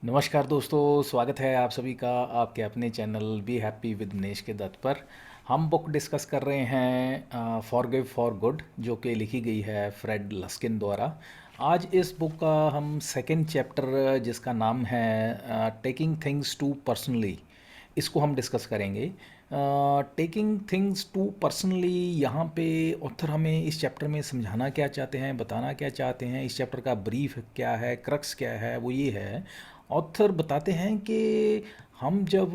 नमस्कार दोस्तों, स्वागत है आप सभी का आपके अपने channel be happy with Manish के दत्त पर। हम बुक डिस्कस कर रहे हैं फॉरगिव फॉर गुड, जो कि लिखी गई है फ्रेड लस्किन द्वारा। आज इस बुक का हम सेकंड चैप्टर, जिसका नाम है टेकिंग थिंग्स टू पर्सनली, इसको हम डिस्कस करेंगे। टेकिंग थिंग्स टू पर्सनली, यहाँ पे ऑथर हमें इस चैप्टर में समझाना क्या चाहते हैं, बताना क्या चाहते हैं, इस चैप्टर का ब्रीफ क्या है, क्रक्स क्या है, वो ये है। ऑथर बताते हैं कि हम जब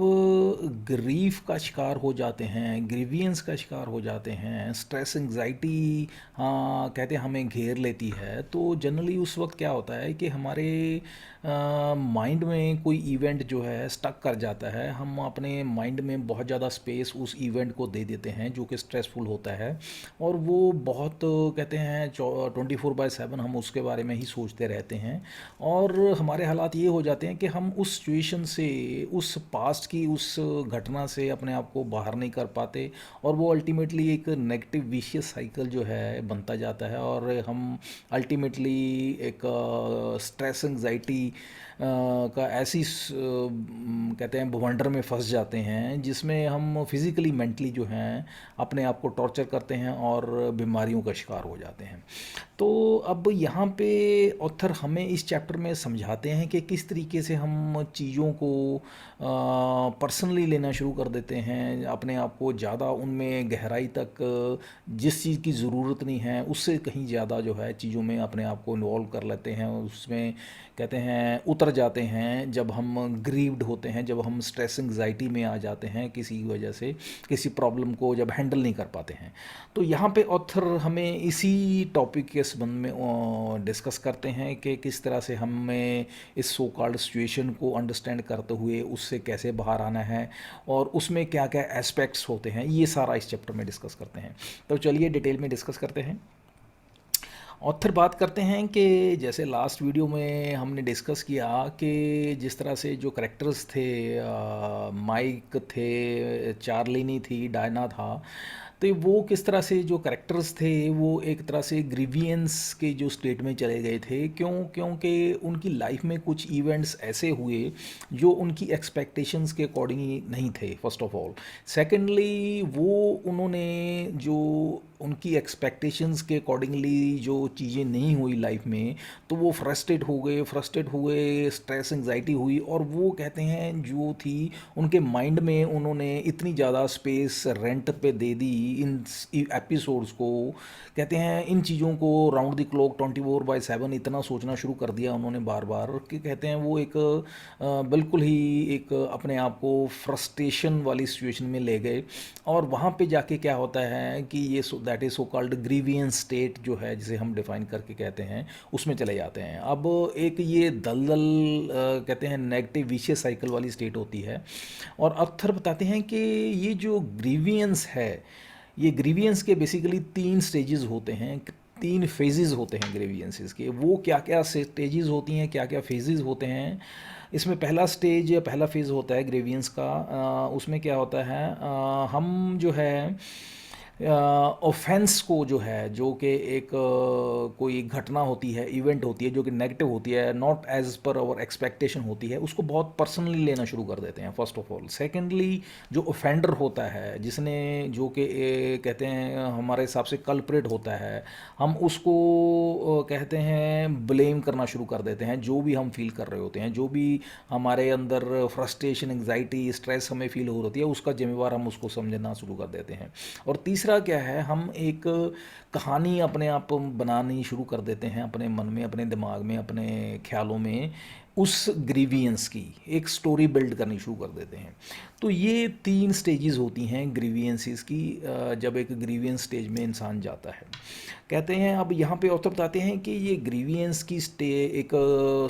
ग्रीफ का शिकार हो जाते हैं, ग्रीवियंस का शिकार हो जाते हैं, स्ट्रेस एंजाइटी, हाँ कहते हैं, हमें घेर लेती है, तो जनरली उस वक्त क्या होता है कि हमारे माइंड में कोई इवेंट जो है स्टक कर जाता है। हम अपने माइंड में बहुत ज़्यादा स्पेस उस इवेंट को दे देते हैं जो कि स्ट्रेसफुल होता है, और वो बहुत कहते हैं 24/7 हम उसके बारे में ही सोचते रहते हैं। और हमारे हालात ये हो जाते हैं कि हम उस सिचुएशन से, उस पास्ट की उस घटना से अपने आप को बाहर नहीं कर पाते, और वो अल्टीमेटली एक नेगेटिव विशियस साइकिल जो है बनता जाता है, और हम अल्टीमेटली एक स्ट्रेस एंजाइटी का ऐसी कहते हैं भवंडर में फंस जाते हैं, जिसमें हम फिज़िकली मेंटली जो हैं अपने आप को टॉर्चर करते हैं और बीमारियों का शिकार हो जाते हैं। तो अब यहाँ पे ऑथर हमें इस चैप्टर में समझाते हैं कि किस तरीके से हम चीज़ों को पर्सनली लेना शुरू कर देते हैं, अपने आप को ज़्यादा उनमें गहराई तक जिस चीज़ की ज़रूरत नहीं है उससे कहीं ज़्यादा जो है चीज़ों में अपने आप को इन्वॉल्व कर लेते हैं, उसमें कहते हैं उतर जाते हैं। जब हम ग्रीव्ड होते हैं, जब हम स्ट्रेस एंग्जाइटी में आ जाते हैं किसी वजह से, किसी प्रॉब्लम को जब हैंडल नहीं कर पाते हैं, तो यहाँ पे ऑथर हमें इसी टॉपिक के संबंध में डिस्कस करते हैं कि किस तरह से हमें इस सो कॉल्ड सिचुएशन को अंडरस्टैंड करते हुए उससे कैसे बाहर आना है, और उसमें क्या क्या एस्पेक्ट्स होते हैं, ये सारा इस चैप्टर में डिस्कस करते हैं। तो चलिए डिटेल में डिस्कस करते हैं। ऑथर बात करते हैं कि जैसे लास्ट वीडियो में हमने डिस्कस किया कि जिस तरह से जो करेक्टर्स थे, माइक थे, चार्लिनी थी, डायना था, तो वो किस तरह से जो करेक्टर्स थे वो एक तरह से ग्रीवियंस के जो स्टेट में चले गए थे। क्योंकि उनकी लाइफ में कुछ इवेंट्स ऐसे हुए जो उनकी एक्सपेक्टेशंस के अकॉर्डिंग नहीं थे, फर्स्ट ऑफ ऑल। सेकेंडली, वो उन्होंने जो उनकी एक्सपेक्टेशंस के अकॉर्डिंगली जो चीज़ें नहीं हुई लाइफ में, तो वो फ्रस्ट्रेट हुए, स्ट्रेस एंजाइटी हुई, और वो कहते हैं जो थी उनके माइंड में, उन्होंने इतनी ज़्यादा स्पेस रेंट पे दे दी इन एपिसोड्स को, कहते हैं इन चीज़ों को राउंड द क्लॉक 24/7 इतना सोचना शुरू कर दिया उन्होंने बार बार, कि कहते हैं वो एक बिल्कुल ही एक अपने आप को फ्रस्ट्रेशन वाली सिचुएशन में ले गए। और वहाँ पे जाके क्या होता है कि ये that is so called grievance state जो है, जिसे हम डिफाइन करके कहते हैं, उसमें चले जाते हैं। अब एक ये दलदल कहते हैं नेगेटिव विशियस साइकिल वाली स्टेट होती है। और अक्सर बताते हैं कि ये जो ग्रीवियंस है, ये ग्रीवियंस के बेसिकली 3 स्टेजेस होते हैं, 3 फेजेस होते हैं ग्रीवियंसेस के। वो क्या क्या स्टेजेस होती हैं, क्या क्या फेजेस होते हैं, इसमें पहला स्टेज या पहला फेज़ होता है ग्रेवियंस का। उसमें क्या होता है, हम जो है ऑफेंस को जो है, जो कि एक कोई घटना होती है, इवेंट होती है जो कि नेगेटिव होती है, not as per our expectation होती है, उसको बहुत पर्सनली लेना शुरू कर देते हैं, फर्स्ट ऑफ ऑल। सेकेंडली, जो ऑफेंडर होता है, जिसने जो कि कहते हैं हमारे हिसाब से कल्प्रेट होता है, हम उसको कहते हैं ब्लेम करना शुरू कर देते हैं। जो भी हम फील कर रहे होते हैं, जो भी हमारे अंदर फ्रस्ट्रेशन, एंग्जाइटी, स्ट्रेस हमें फील हो रही है, उसका जिम्मेवार हम उसको समझना शुरू कर देते हैं। और तीसरा क्या है, हम एक कहानी अपने आप बनानी शुरू कर देते हैं अपने मन में, अपने दिमाग में, अपने ख्यालों में, उस ग्रीवियंस की एक स्टोरी बिल्ड करनी शुरू कर देते हैं। तो ये 3 स्टेजेस होती हैं ग्रीवियंसेस की, जब एक ग्रीवियंस स्टेज में इंसान जाता है, कहते हैं। अब यहाँ पे ऑथर बताते हैं कि ये ग्रीवियंस की एक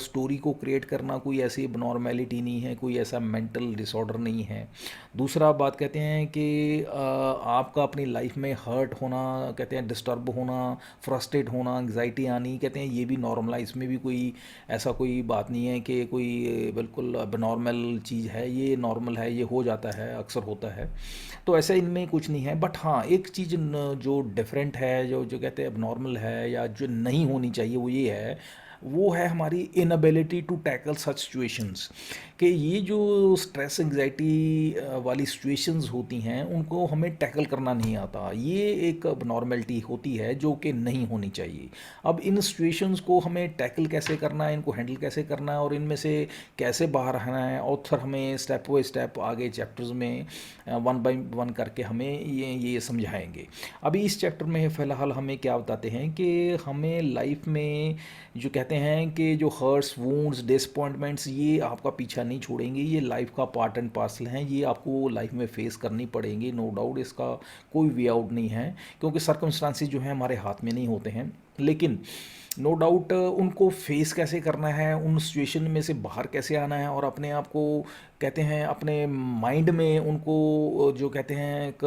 स्टोरी को क्रिएट करना कोई ऐसी एबनॉर्मेलिटी नहीं है, कोई ऐसा मेंटल डिसऑर्डर नहीं है। दूसरा बात कहते हैं कि आपका अपनी लाइफ में हर्ट होना, कहते हैं डिस्टर्ब होना, फ्रस्ट्रेट होना, एंग्जाइटी आनी, कहते हैं ये भी नॉर्मल है, इसमें भी कोई ऐसा कोई बात नहीं है कि कोई बिल्कुल एबनॉर्मल चीज़ है, ये नॉर्मल है, ये हो जाता है, अक्सर होता है। तो ऐसा इनमें कुछ नहीं है। बट हाँ, एक चीज़ जो डिफरेंट है, जो जो कहते हैं एबनॉर्मल है या जो नहीं होनी चाहिए, वो ये है, वो है हमारी inability to tackle such situations. कि ये जो स्ट्रेस एंग्जाइटी वाली सिचुएशंस होती हैं उनको हमें टैकल करना नहीं आता, ये एक abnormality होती है जो कि नहीं होनी चाहिए। अब इन सिचुएशंस को हमें टैकल कैसे करना है, इनको हैंडल कैसे करना है और इनमें से कैसे बाहर आना है, ऑथर हमें स्टेप बाय स्टेप आगे चैप्टर्स में वन बाय वन करके हमें ये समझाएंगे। अभी इस चैप्टर में फ़िलहाल हमें क्या बताते हैं कि हमें लाइफ में जो कहते हैं कि जो हर्ट्स, वुंड्स, डिसअपॉइंटमेंट्स ये आपका पीछा नहीं छोड़ेंगे, ये लाइफ का पार्ट एंड पार्सल हैं, ये आपको लाइफ में फेस करनी पड़ेंगी, नो डाउट, इसका कोई वे आउट नहीं है। क्योंकि सर्कमस्टांसिस जो हैं हमारे हाथ में नहीं होते हैं, लेकिन नो डाउट उनको फेस कैसे करना है, उन सिचुएशन में से बाहर कैसे आना है और अपने आप को कहते हैं अपने माइंड में उनको जो कहते हैं एक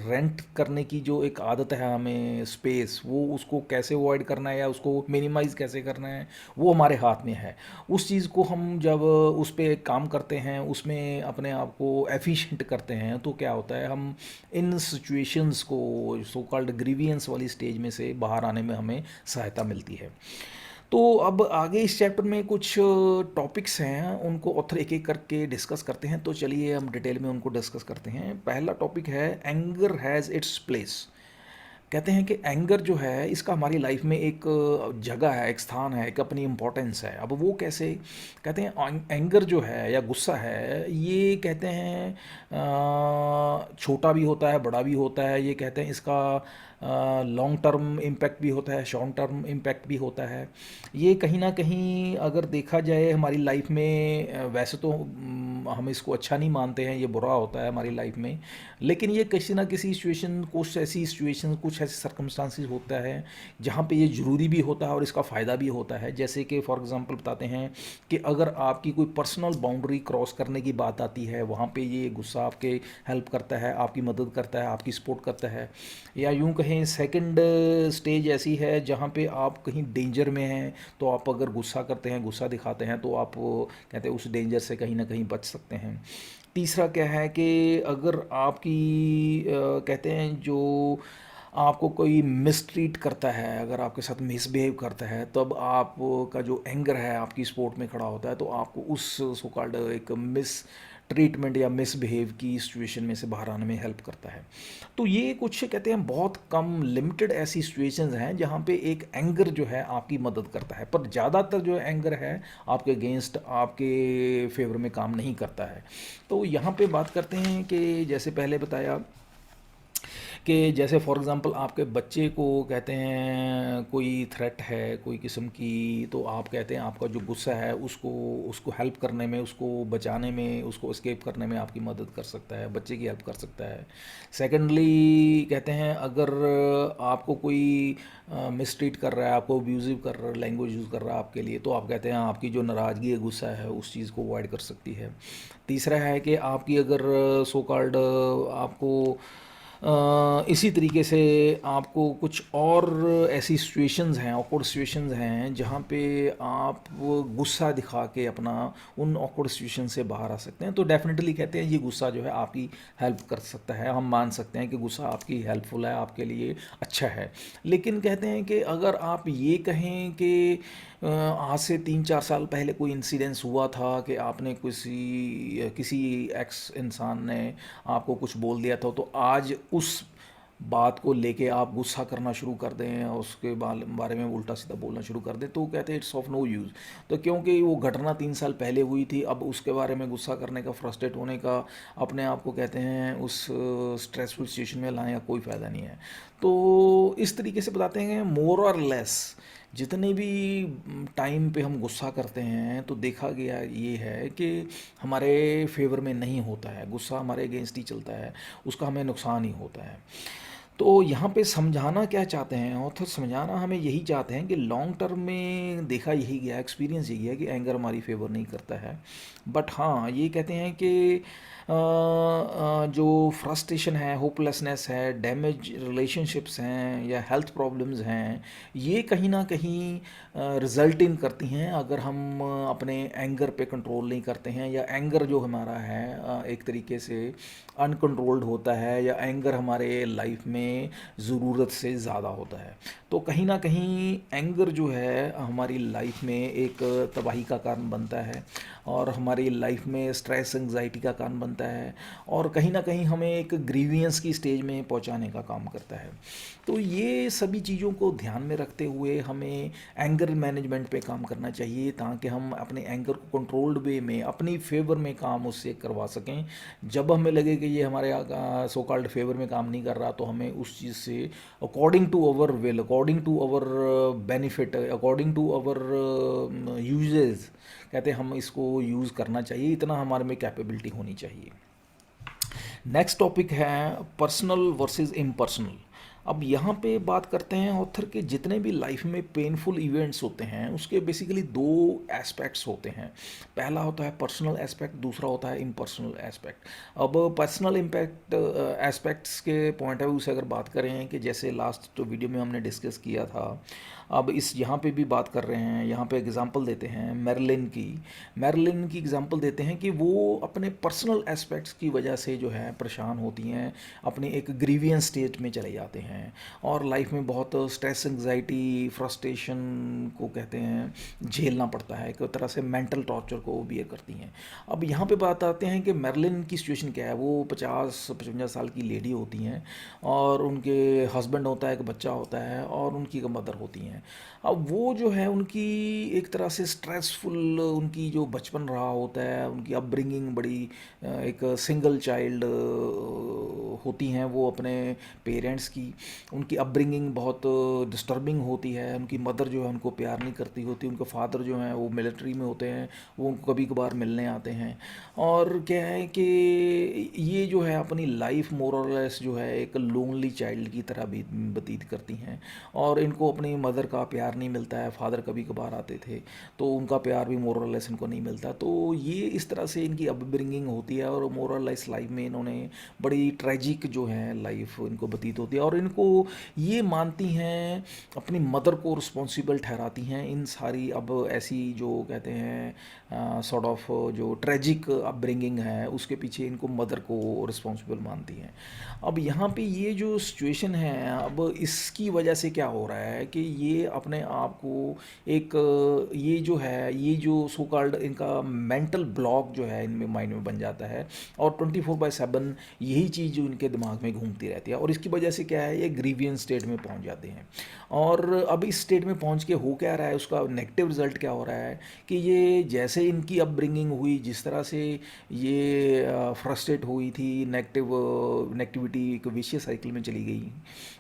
रेंट करने की जो एक आदत है हमें स्पेस, वो उसको कैसे अवॉइड करना है या उसको मिनिमाइज़ कैसे करना है, वो हमारे हाथ में है। उस चीज़ को हम जब उस पर काम करते हैं, उसमें अपने आप को एफिशिएंट करते हैं, तो क्या होता है हम इन सिचुएशंस को सो कॉल्ड ग्रीवियंस वाली स्टेज में से बाहर आने में हमें सहायता मिलती है। तो अब आगे इस चैप्टर में कुछ टॉपिक्स हैं, उनको ऑथर एक एक करके डिस्कस करते हैं। तो चलिए हम डिटेल में उनको डिस्कस करते हैं। पहला टॉपिक है एंगर हैज़ इट्स प्लेस। कहते हैं कि एंगर जो है इसका हमारी लाइफ में एक जगह है, एक स्थान है, एक अपनी इम्पोर्टेंस है। अब वो कैसे? कहते हैं एंगर जो है या गुस्सा है, ये कहते हैं छोटा भी होता है, बड़ा भी होता है। ये कहते हैं इसका लॉन्ग टर्म इम्पैक्ट भी होता है, शॉर्ट टर्म इम्पैक्ट भी होता है। ये कहीं ना कहीं अगर देखा जाए हमारी लाइफ में वैसे तो हम इसको अच्छा नहीं मानते हैं, ये बुरा होता है हमारी लाइफ में, लेकिन ये किसी ना किसी सिचुएशन, कुछ ऐसी सिचुएशन, कुछ ऐसे सर्कमस्टांसिस होता है जहाँ पे ये ज़रूरी भी होता है और इसका फ़ायदा भी होता है। जैसे कि फॉर एग्जांपल बताते हैं कि अगर आपकी कोई पर्सनल बाउंड्री क्रॉस करने की बात आती है, वहाँ पे ये गुस्सा आपके हेल्प करता है, आपकी मदद करता है, आपकी सपोर्ट करता है। या यूं कहें सेकंड स्टेज ऐसी है जहाँ पे आप कहीं डेंजर में हैं, तो आप अगर गुस्सा करते हैं, गुस्सा दिखाते हैं, तो आप कहते हैं उस डेंजर से कहीं ना कहीं बच सकते हैं। तीसरा क्या है कि अगर आपकी कहते हैं जो आपको कोई मिसट्रीट करता है, अगर आपके साथ मिसबिहेव करता है, तब आपका जो एंगर है आपकी सपोर्ट में खड़ा होता है, तो आपको उस सो कॉल्ड एक मिस ट्रीटमेंट या मिसबिहेव की सिचुएशन में से बाहर आने में हेल्प करता है। तो ये कुछ कहते हैं बहुत कम लिमिटेड ऐसी सिचुएशंस हैं जहाँ पे एक एंगर जो है आपकी मदद करता है, पर ज़्यादातर जो एंगर है आपके अगेंस्ट, आपके फेवर में काम नहीं करता है। तो यहाँ पे बात करते हैं कि जैसे पहले बताया कि जैसे फॉर एग्ज़ाम्पल आपके बच्चे को कहते हैं कोई थ्रेट है कोई किस्म की, तो आप कहते हैं आपका जो गुस्सा है उसको उसको हेल्प करने में, उसको बचाने में, उसको एस्केप करने में आपकी मदद कर सकता है, बच्चे की हेल्प कर सकता है। सेकेंडली कहते हैं अगर आपको कोई मिसट्रीट कर रहा है, आपको अब्यूज़िव कर रहा है, लैंग्वेज यूज़ कर रहा है आपके लिए, तो आप कहते हैं आपकी जो नाराज़गी है, गुस्सा है, उस चीज़ को अवॉइड कर सकती है। तीसरा है कि आपकी अगर सो कॉल्ड आपको इसी तरीके से आपको कुछ और ऐसी सिचुएशंस हैं, ऑकवर्ड सिचुएशंस हैं जहाँ पे आप वो गुस्सा दिखा के अपना उन ऑकवर्ड सिचुएशन से बाहर आ सकते हैं, तो डेफिनेटली कहते हैं ये गुस्सा जो है आपकी हेल्प कर सकता है। हम मान सकते हैं कि गुस्सा आपकी हेल्पफुल है, आपके लिए अच्छा है। लेकिन कहते हैं कि अगर आप ये कहें कि आज से 3-4 साल पहले कोई इंसिडेंस हुआ था कि आपने किसी किसी एक्स इंसान ने आपको कुछ बोल दिया था, तो आज उस बात को लेके आप गुस्सा करना शुरू कर दें और उसके बारे में उल्टा सीधा बोलना शुरू कर दें, तो कहते हैं इट्स ऑफ नो यूज़। तो क्योंकि वो घटना 3 साल पहले हुई थी, अब उसके बारे में गुस्सा करने का, फ्रस्ट्रेट होने का, अपने आप को कहते हैं उस स्ट्रेसफुल सिचुएशन में लाने का कोई फ़ायदा नहीं है। तो इस तरीके से बताते हैं मोर और लेस जितने भी टाइम पे हम गुस्सा करते हैं, तो देखा गया ये है कि हमारे फेवर में नहीं होता है, गुस्सा हमारे अगेंस्ट ही चलता है, उसका हमें नुकसान ही होता है। तो यहाँ पे समझाना क्या चाहते हैं ऑथर? समझाना हमें यही चाहते हैं कि लॉन्ग टर्म में देखा यही गया, एक्सपीरियंस यही है कि एंगर हमारी फेवर नहीं करता है। बट हाँ, ये कहते हैं कि जो फ्रस्ट्रेशन है, होपलेसनेस है, डैमेज रिलेशनशिप्स हैं या हेल्थ प्रॉब्लम्स हैं, ये कहीं ना कहीं रिजल्ट इन करती हैं अगर हम अपने एंगर पे कंट्रोल नहीं करते हैं, या एंगर जो हमारा है एक तरीके से अनकंट्रोल्ड होता है, या एंगर हमारे लाइफ में में ज़रूरत से ज़्यादा होता है। तो कहीं ना कहीं एंगर जो है हमारी लाइफ में एक तबाही का कारण बनता है, और हमारी लाइफ में स्ट्रेस एंग्जाइटी का कारण बनता है, और कहीं ना कहीं हमें एक ग्रीवियंस की स्टेज में पहुंचाने का काम करता है। तो ये सभी चीज़ों को ध्यान में रखते हुए हमें एंगर मैनेजमेंट पे काम करना चाहिए, ताकि हम अपने एंगर को कंट्रोल्ड वे में अपनी फेवर में काम उससे करवा सकें। जब हमें लगे कि ये हमारे सो कॉल्ड फेवर में काम नहीं कर रहा, तो हमें उस चीज़ से according to our will, according to our benefit, according to our uses, कहते हैं हम इसको यूज़ करना चाहिए। इतना हमारे में कैपेबिलिटी होनी चाहिए। नेक्स्ट टॉपिक है पर्सनल वर्सेस इम्पर्सनल। अब यहाँ पे बात करते हैं ऑथर के जितने भी लाइफ में पेनफुल इवेंट्स होते हैं उसके बेसिकली दो एस्पेक्ट्स होते हैं। पहला होता है पर्सनल एस्पेक्ट, दूसरा होता है इम्पर्सनल एस्पेक्ट। अब पर्सनल इम्पैक्ट एस्पेक्ट्स के पॉइंट ऑफ व्यू से अगर बात करें कि जैसे लास्ट वीडियो में हमने डिस्कस किया था, अब इस यहाँ पे भी बात कर रहे हैं, यहाँ पे एग्जांपल देते हैं मैरिलिन की एग्जांपल देते हैं कि वो अपने पर्सनल एस्पेक्ट्स की वजह से जो है परेशान होती हैं, अपने एक ग्रीवियंस स्टेट में चले जाते हैं, और लाइफ में बहुत स्ट्रेस एंग्जाइटी फ्रस्ट्रेशन को कहते हैं झेलना पड़ता है, एक तरह से मेंटल टॉर्चर को भी ये करती हैं। अब यहाँ पे बात आते हैं कि मैरिलिन की सिचुएशन क्या है। वो 50-55 साल की लेडी होती हैं, और उनके हस्बैंड होता है, एक बच्चा होता है, और उनकी एक मदर होती हैं। अब वो जो है उनकी एक तरह से स्ट्रेसफुल उनकी जो बचपन रहा होता है, उनकी अपब्रिंगिंग बड़ी एक सिंगल चाइल्ड होती हैं वो अपने पेरेंट्स की। उनकी अपब्रिंगिंग बहुत डिस्टर्बिंग होती है। उनकी मदर जो है उनको प्यार नहीं करती होती, उनके फादर जो हैं वो मिलिट्री में होते हैं, वो उनको कभी कभार मिलने आते हैं। और क्या है कि ये जो है अपनी लाइफ मोर और लेस जो है एक लोनली चाइल्ड की तरह भी व्यतीत करती हैं, और इनको अपनी मदर का प्यार नहीं मिलता है। फादर कभी कभार आते थे तो उनका प्यार भी मोर और लेस इनको नहीं मिलता। तो ये इस तरह से इनकी अपब्रिंगिंग होती है, और मोर और लेस लाइफ में इन्होंने बड़ी ट्रेजिक जो है लाइफ इनको व्यतीत होती है, और इनको ये मानती हैं, अपनी मदर को रिस्पॉन्सिबल ठहराती हैं इन सारी अब ऐसी जो कहते हैं सॉर्ट ऑफ जो ट्रेजिक अपब्रिंगिंग है उसके पीछे इनको मदर को रिस्पॉन्सिबल मानती हैं। अब यहाँ पे ये जो सिचुएशन है, अब इसकी वजह से क्या हो रहा है कि ये अपने आप को एक ये जो है ये जो सो कॉल्ड इनका मेंटल ब्लॉक जो है इनमें माइंड में बन जाता है, और 24/7 यही चीज़ जो इनके दिमाग में घूमती रहती है, और इसकी वजह से क्या है ये ग्रीवियंस स्टेट में पहुंच जाते हैं। और अब इस स्टेट में पहुंच के हो क्या रहा है, उसका नेगेटिव रिजल्ट क्या हो रहा है कि ये जैसे इनकी अपब्रिंगिंग हुई, जिस तरह से ये फ्रस्ट्रेट हुई थी, नेगेटिविटी एक विशियस साइकिल में चली गई,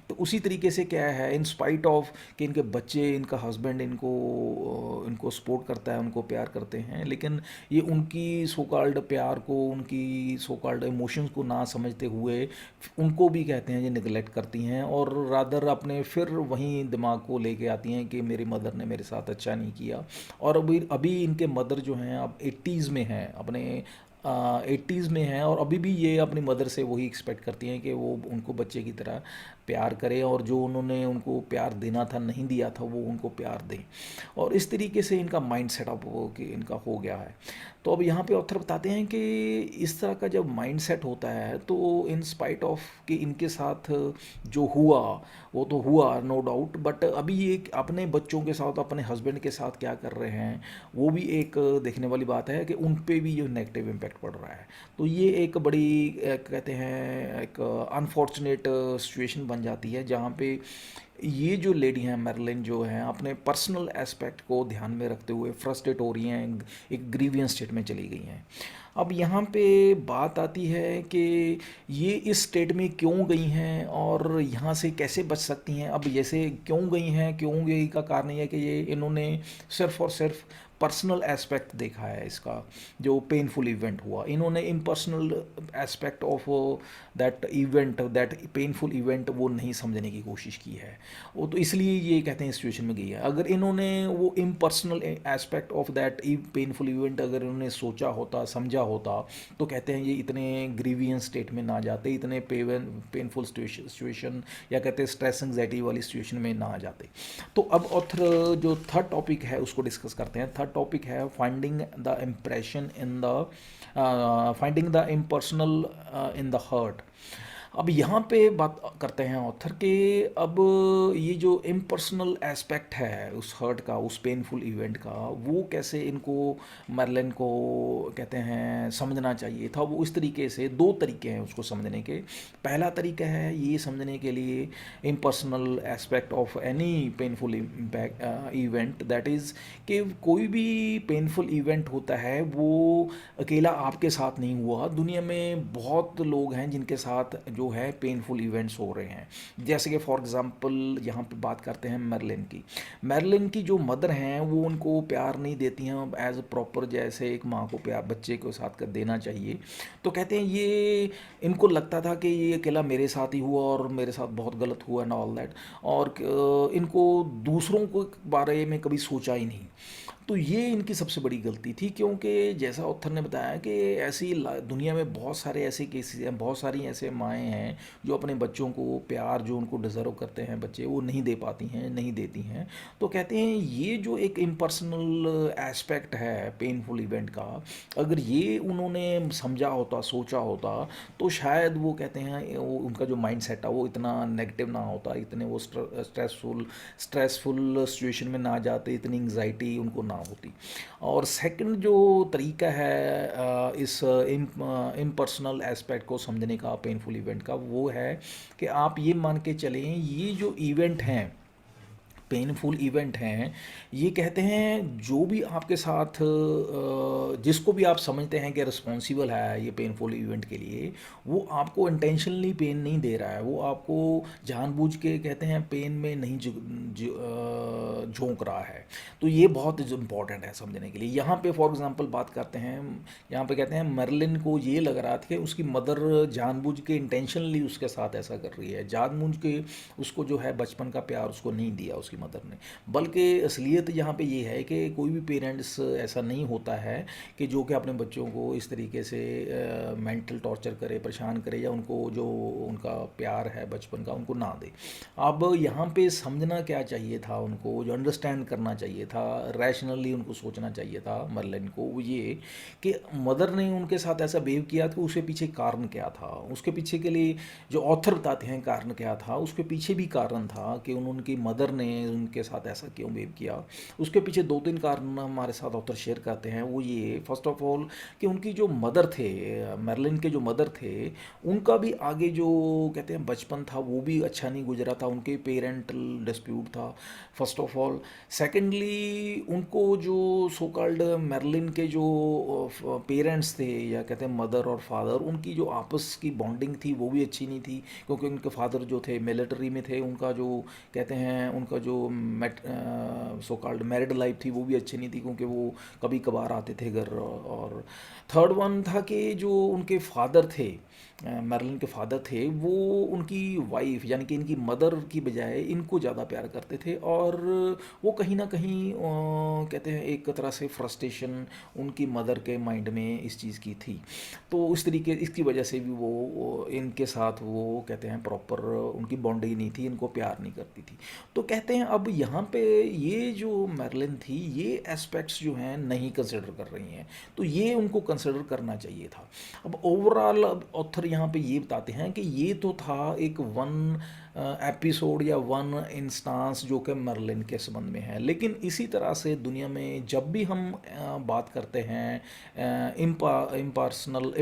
तो उसी तरीके से क्या है इन स्पाइट ऑफ कि इनके बच्चे, इनका हस्बैंड इनको सपोर्ट करता है, उनको प्यार करते हैं, लेकिन ये उनकी सो कॉल्ड प्यार को, उनकी सो कॉल्ड इमोशंस को ना समझते हुए उनको भी कहते हैं ये निगलेक्ट करती हैं, और रादर अपने फिर वहीं दिमाग को लेके आती हैं कि मेरी मदर ने मेरे साथ अच्छा नहीं किया। और अभी अभी इनके मदर जो हैं अब 80s में हैं, अपने 80s में हैं, और अभी भी ये अपनी मदर से वही एक्सपेक्ट करती हैं कि वो उनको बच्चे की तरह प्यार करे, और जो उन्होंने उनको प्यार देना था नहीं दिया था वो उनको प्यार दें। और इस तरीके से इनका माइंड सेटअप कि इनका हो गया है। तो अब यहाँ पे ऑथर बताते हैं कि इस तरह का जब माइंड सेट होता है तो इन स्पाइट ऑफ कि इनके साथ जो हुआ वो तो हुआ नो डाउट, बट अभी ये अपने बच्चों के साथ, अपने हस्बैंड के साथ क्या कर रहे हैं वो भी एक देखने वाली बात है कि उन पे भी जो नेगेटिव इम्पैक्ट पड़ रहा है। तो ये एक बड़ी कहते हैं एक अनफॉर्चुनेट सिचुएशन बन जाती है, जहाँ पे ये जो लेडी हैं मैरिलिन जो हैं अपने पर्सनल एस्पेक्ट को ध्यान में रखते हुए फ्रस्ट्रेट हो रही हैं, एक ग्रीवियंस स्टेट में चली गई हैं। अब यहाँ पे बात आती है कि ये इस स्टेट में क्यों गई हैं और यहाँ से कैसे बच सकती हैं। अब जैसे क्यों गई हैं, क्यों गई का कारण ये है कि ये इन्होंने सिर्फ और सिर्फ पर्सनल एस्पेक्ट देखा है इसका, जो पेनफुल इवेंट हुआ, इन्होंने impersonal aspect of that event, that painful event वो नहीं समझने की कोशिश की है। वो तो इसलिए ये कहते हैं सिचुएशन में गई है। अगर इन्होंने वो impersonal aspect of that painful event अगर इन्होंने सोचा होता, समझा होता, तो कहते हैं ये इतने ग्रीवियंस स्टेट में ना जाते, इतने पेनफुल सिचुएशन या कहते हैं स्ट्रेस एंग्जाइटी वाली सिचुएशन में ना आ जाते। तो अब ऑथर जो थर्ड टॉपिक है उसको डिस्कस करते हैं। थर्ड टॉपिक है finding the impression in the finding the impersonal in the hurt. अब यहाँ पे बात करते हैं ऑथर के, अब ये जो इम्पर्सनल एस्पेक्ट है उस हर्ट का, उस पेनफुल इवेंट का, वो कैसे इनको, मर्लिन को कहते हैं समझना चाहिए था। वो इस तरीके से, दो तरीके हैं उसको समझने के। पहला तरीका है ये समझने के लिए impersonal aspect of any painful impact event, that is कि कोई भी पेनफुल इवेंट होता है वो अकेला आपके साथ नहीं हुआ। दुनिया में बहुत लोग हैं जिनके साथ जो है पेनफुल इवेंट्स हो रहे हैं। जैसे कि फॉर एग्जांपल यहाँ पे बात करते हैं मर्लिन की। मर्लिन की जो मदर हैं वो उनको प्यार नहीं देती हैं एज प्रॉपर, जैसे एक माँ को प्यार बच्चे को साथ कर देना चाहिए। तो कहते हैं ये, इनको लगता था कि ये अकेला मेरे साथ ही हुआ और मेरे साथ बहुत गलत हुआ एंड ऑल दैट, और इनको दूसरों को बारे में कभी सोचा ही नहीं। तो ये इनकी सबसे बड़ी गलती थी, क्योंकि जैसा ऑथर ने बताया कि ऐसी दुनिया में बहुत सारे ऐसे केसेस हैं, बहुत सारी ऐसे माएँ हैं जो अपने बच्चों को प्यार जो उनको डिज़र्व करते हैं बच्चे, वो नहीं दे पाती हैं, नहीं देती हैं। तो कहते हैं ये जो एक इम्पर्सनल एस्पेक्ट है पेनफुल इवेंट का, अगर ये उन्होंने समझा होता, सोचा होता, तो शायद वो कहते हैं वो उनका जो माइंड सेट है वो इतना नेगेटिव ना होता, इतने वो स्ट्रेसफुल सिचुएशन में ना जाते, इतनी एंग्जाइटी उनको ना होती। और सेकंड जो तरीका है इस इम्पर्सनल एस्पेक्ट को समझने का पेनफुल इवेंट का, वो है कि आप ये मान के चलें ये जो इवेंट हैं, पेनफुल इवेंट हैं, ये कहते हैं जो भी आपके साथ जिसको भी आप समझते हैं कि रिस्पॉन्सिबल है ये पेनफुल इवेंट के लिए, वो आपको इंटेंशनली पेन नहीं दे रहा है, वो आपको जानबूझ के कहते हैं पेन में नहीं झोंक रहा है। तो ये बहुत इंपॉर्टेंट है समझने के लिए। यहाँ पे फॉर एग्जांपल बात करते हैं, यहाँ पे कहते हैं मर्लिन को ये लग रहा था कि उसकी मदर जानबूझ के इंटेंशनली उसके साथ ऐसा कर रही है, जानबूझ के उसको जो है बचपन का प्यार उसको नहीं दिया उसकी मदर ने। बल्कि असलियत यहाँ पे ये है कि कोई भी पेरेंट्स ऐसा नहीं होता है कि जो कि अपने बच्चों को इस तरीके से मेंटल टॉर्चर करे, परेशान करे, या उनको जो उनका प्यार है बचपन का उनको ना दे। अब यहाँ पे समझना क्या चाहिए था उनको, जो अंडरस्टैंड करना चाहिए था, रैशनली उनको सोचना चाहिए था मर्लिन को, वो ये कि मदर ने उनके साथ ऐसा बिहेव किया तो उसके पीछे कारण क्या था। उसके पीछे के लिए जो ऑथर बताते हैं कारण क्या था, उसके पीछे भी कारण था कि उनकी मदर ने उनके साथ ऐसा क्यों बिहेव किया। उसके पीछे दो तीन कारण हमारे साथ ऑथर शेयर करते हैं। वो ये, फर्स्ट ऑफ ऑल, कि उनकी जो मदर थे, मर्लिन के जो मदर थे, उनका भी आगे जो कहते हैं बचपन था वो भी अच्छा नहीं गुजरा था, उनके पेरेंटल डिस्प्यूट था फर्स्ट ऑफ ऑल। सेकेंडली, उनको जो सो कॉल्ड मर्लिन के जो पेरेंट्स थे, या कहते हैं मदर और फादर, उनकी जो आपस की बॉन्डिंग थी वो भी अच्छी नहीं थी, क्योंकि उनके फादर जो थे मिलिट्री में थे, उनका जो कहते हैं उनका जो सो कॉल्ड मैरिड लाइफ थी वो भी अच्छी नहीं थी, क्योंकि वो कभी कभार आते थे घर। और थर्ड वन था कि जो उनके फादर थे, मर्लिन के फादर थे, वो उनकी वाइफ यानी कि इनकी मदर की बजाय इनको ज़्यादा प्यार करते थे, और वो कहीं ना कहीं कहते हैं एक तरह से फ्रस्ट्रेशन उनकी मदर के माइंड में इस चीज़ की थी। तो इस तरीके, इसकी वजह से भी वो इनके साथ वो कहते हैं प्रॉपर उनकी बॉन्डिंग नहीं थी, इनको प्यार नहीं करती थी। तो कहते हैं अब यहाँ पे ये जो मर्लिन थी, ये एस्पेक्ट्स जो हैं नहीं कंसिडर कर रही हैं, तो ये उनको कंसिडर करना चाहिए था। अब ओवरऑल अब ऑथर यहाँ पे ये बताते हैं कि ये तो था एक वन एपिसोड या वन इंस्टांस जो कि मर्लिन के संबंध में है, लेकिन इसी तरह से दुनिया में जब भी हम बात करते हैं impersonal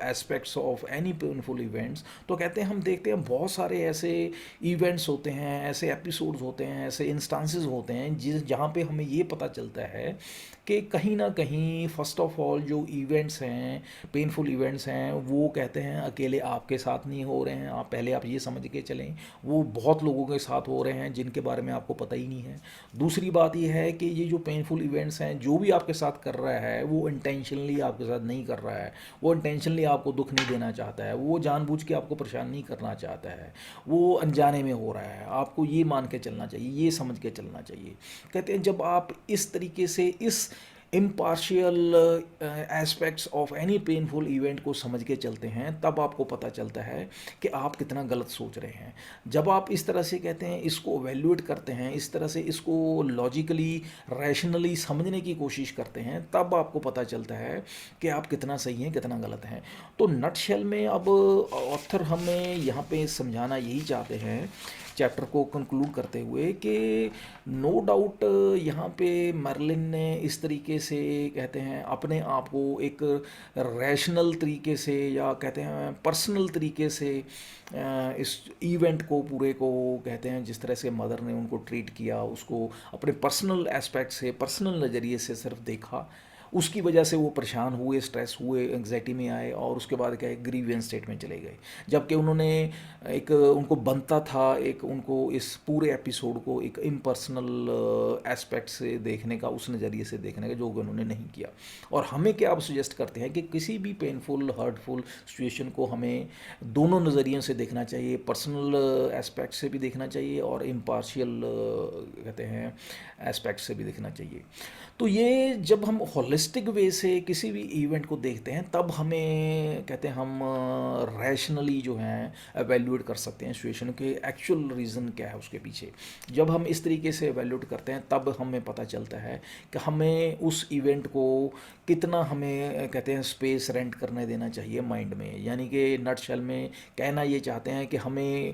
aspects of any painful events, तो कहते हैं हम देखते हैं बहुत सारे ऐसे इवेंट्स होते हैं, ऐसे एपिसोड्स होते हैं, ऐसे इंस्टांसेस होते हैं जहाँ पे हमें ये पता चलता है कि कहीं ना कहीं फर्स्ट ऑफ ऑल जो इवेंट्स हैं, पेनफुल इवेंट्स हैं, वो कहते हैं अकेले आपके साथ नहीं हो रहे हैं। आप पहले आप ये समझ के चलें, वो बहुत लोगों के साथ हो रहे हैं जिनके बारे में आपको पता ही नहीं है। दूसरी बात ये है कि ये जो पेनफुल इवेंट्स हैं, जो भी आपके साथ कर रहा है वो इंटेंशनली आपके साथ नहीं कर रहा है, वो इंटेंशनली आपको दुख नहीं देना चाहता है, वो जानबूझ के आपको परेशान नहीं करना चाहता है, वो अनजाने में हो रहा है। आपको ये मान के चलना चाहिए, ये समझ के चलना चाहिए। कहते हैं जब आप इस तरीके से इस impartial aspects of any painful event को समझ के चलते हैं, तब आपको पता चलता है कि आप कितना गलत सोच रहे हैं। जब आप इस तरह से कहते हैं, इसको वैल्यूएट करते हैं, इस तरह से इसको लॉजिकली रैशनली समझने की कोशिश करते हैं, तब आपको पता चलता है कि आप कितना सही हैं कितना गलत हैं। तो नटशेल में अब ऑथर हमें यहाँ पे समझाना यही चाहते हैं चैप्टर को कंक्लूड करते हुए कि नो डाउट यहाँ पे मर्लिन ने इस तरीके से कहते हैं अपने आप को एक रैशनल तरीके से या कहते हैं पर्सनल तरीके से इस इवेंट को पूरे को कहते हैं जिस तरह से मदर ने उनको ट्रीट किया, उसको अपने पर्सनल एस्पेक्ट से पर्सनल नज़रिए से सिर्फ देखा, उसकी वजह से वो परेशान हुए, स्ट्रेस हुए, एंग्जाइटी में आए और उसके बाद क्या है ग्रीवियंस स्टेट में चले गए। जबकि उन्होंने एक उनको बनता था एक उनको इस पूरे एपिसोड को एक इम्पर्सनल एस्पेक्ट से देखने का, उस नज़रिए से देखने का, जो उन्होंने नहीं किया। और हमें क्या आप सजेस्ट करते हैं कि किसी भी पेनफुल हर्टफुल सिचुएशन को हमें दोनों नज़रियों से देखना चाहिए, पर्सनल एस्पेक्ट से भी देखना चाहिए और इम्पार्शियल कहते हैं एस्पेक्ट से भी देखना चाहिए। तो ये जब हम होलिस्टिक वे से किसी भी इवेंट को देखते हैं, तब हमें कहते हैं हम रैशनली जो हैं एवेल्यूएट कर सकते हैं सिचुएशन के एक्चुअल रीज़न क्या है उसके पीछे। जब हम इस तरीके से एवेल्यूएट करते हैं, तब हमें पता चलता है कि हमें उस इवेंट को कितना हमें कहते हैं स्पेस रेंट करने देना चाहिए माइंड में। यानी कि नटशेल में कहना ये चाहते हैं कि हमें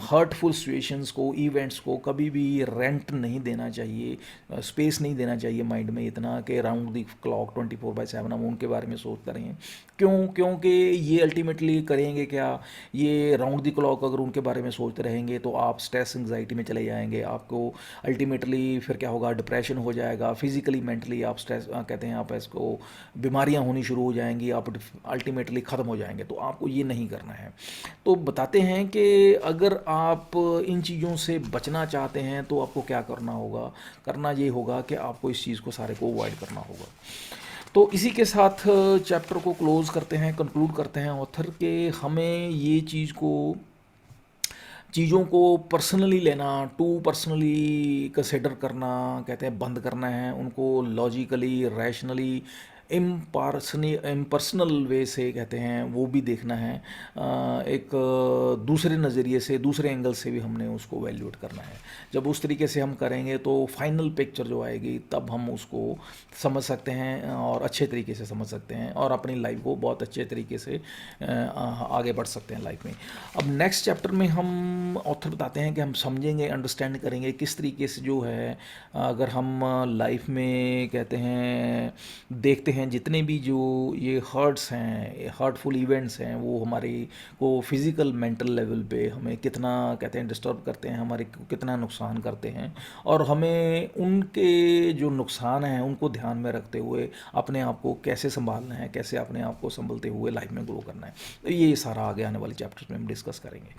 हर्टफुल सिचुएशंस को, इवेंट्स को कभी भी रेंट नहीं देना चाहिए, स्पेस नहीं देना चाहिए माइंड में इतना कि राउंड द क्लॉक 24/7 हम उनके बारे में सोचते रहें। क्योंकि ये अल्टीमेटली करेंगे क्या, ये राउंड द क्लॉक अगर उनके बारे में सोचते रहेंगे तो आप स्ट्रेस एंग्जाइटी में चले जाएंगे, आपको अल्टीमेटली फिर क्या होगा, डिप्रेशन हो जाएगा, फिजिकली मेंटली आप स्ट्रेस कहते हैं आप इसको बीमारियां होनी शुरू हो जाएंगी, आप अल्टीमेटली ख़त्म हो जाएंगे। तो आपको ये नहीं करना है। तो बताते हैं कि अगर आप इन चीज़ों से बचना चाहते हैं तो आपको क्या करना होगा, करना ये होगा कि आपको इस चीज़ को सारे को अवॉइड करना होगा। तो इसी के साथ चैप्टर को क्लोज़ करते हैं, कंक्लूड करते हैं ऑथर के हमें ये चीज़ों को पर्सनली लेना, टू पर्सनली कंसिडर करना, कहते हैं बंद करना है उनको, लॉजिकली रैशनली इम्पर्सनल वे से कहते हैं वो भी देखना है, एक दूसरे नज़रिए से, दूसरे एंगल से भी हमने उसको वैल्यूएट करना है। जब उस तरीके से हम करेंगे तो फाइनल पिक्चर जो आएगी तब हम उसको समझ सकते हैं और अच्छे तरीके से समझ सकते हैं और अपनी लाइफ को बहुत अच्छे तरीके से आगे बढ़ सकते हैं लाइफ में। अब नेक्स्ट चैप्टर में हम ऑथर बताते हैं कि हम समझेंगे, अंडरस्टैंड करेंगे किस तरीके से जो है अगर हम लाइफ में कहते हैं देखते हैं जितने भी जो ये हर्ट्स हैं, हर्टफुल इवेंट्स हैं, वो हमारे को फिज़िकल मेंटल लेवल पे हमें कितना कहते हैं डिस्टर्ब करते हैं, हमारे को कितना नुकसान करते हैं और हमें उनके जो नुकसान हैं उनको ध्यान में रखते हुए अपने आप को कैसे संभालना है, कैसे अपने आप को संभलते हुए लाइफ में ग्रो करना है। तो ये सारा आगे आने वाले चैप्टर्स में हम डिस्कस करेंगे।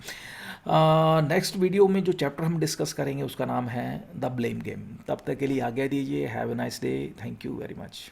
नेक्स्ट वीडियो में जो चैप्टर हम डिस्कस करेंगे उसका नाम है द ब्लेम गेम। तब तक के लिए आज्ञा दीजिए। Have a nice day. Thank you very much.